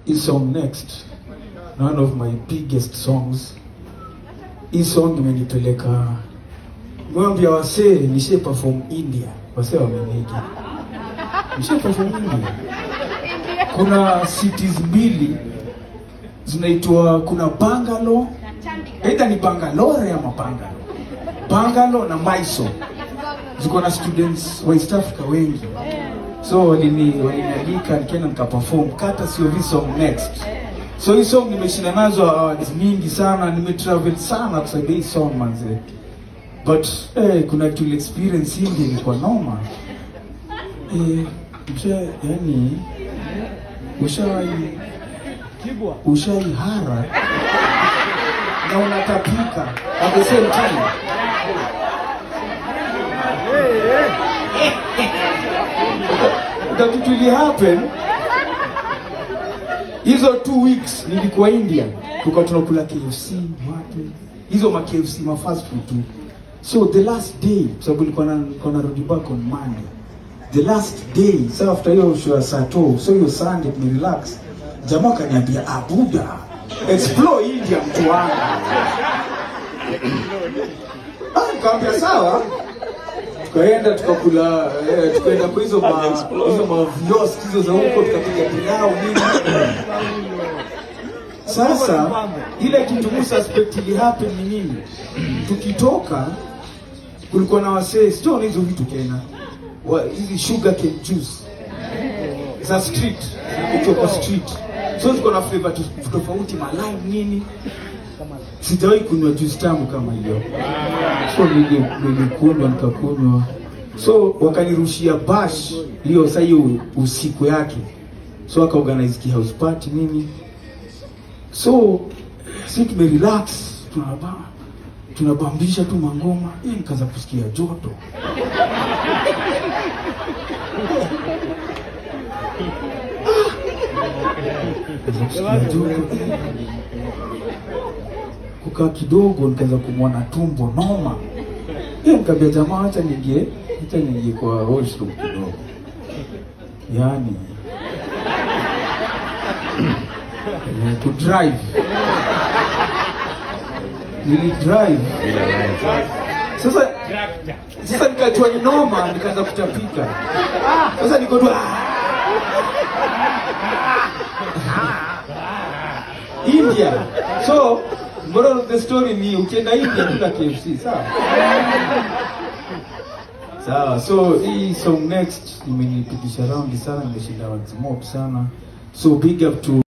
His song Next, one of my biggest songs. Hii song imenipeleka mwambia wasee nishe perform India. Wasee wamenigi nishe perform India. Kuna cities mbili zinaitwa, kuna Bangalore, aidha ni Bangalore ama Bangalore na Mysore. Ziko na students wa East Africa wengi. So walinialika nikaenda nikaperform kata sio hii song Next. So hii song nimeshinda nazo awards mingi sana, nimetravel sana kusaidia hii song manze. But kuna kitu experience hii ilikuwa noma. Yani ushai hara na unatapika at the same time. That it will happen. Hizo 2 weeks nilikuwa India, tulikuwa tunakula KFC wapi, hizo ma KFC ma fast food tu. So the last day, sababu nilikuwa na rudi back on Monday. The last day, so after hiyo show Sato, so hiyo Sunday ni relax. Jamaa kaniambia Abuda, explore India mtu wangu. Nikamwambia sawa. Tukaenda tukakula, tukaenda kwa hizo vlogs hizo za huko, tukapiga pilau nini. Sasa ile kitu suspect ili happen ni nini? Tukitoka kulikuwa na wasee sio hizo vitu tena. Hizi sugar cane juice za street, kutoka street. So ziko na flavor tofauti, malai nini. Sijawahi kunywa juice tamu kama hiyo. So nilikunywa nikakunywa. So wakanirushia bash hiyo saa hiyo usiku yake. So wakaorganize ki house party nini. So sisi tumerelax, tunabambisha tu mangoma. Nikaanza kusikia joto. Kukaa kidogo nikaanza kumwona tumbo noma. Nikamwambia jamaa acha niingie kwa washroom kidogo. Yani to drive. Nilidrive. Sasa nikajua ni noma, nikaanza kutapika. Sasa niko tu India. So moral of the story ni ukienda India kuna KFC, sawa? Sawa, so hii song Next imenipitisha round sana, nimeshinda awards mob sana. So big up to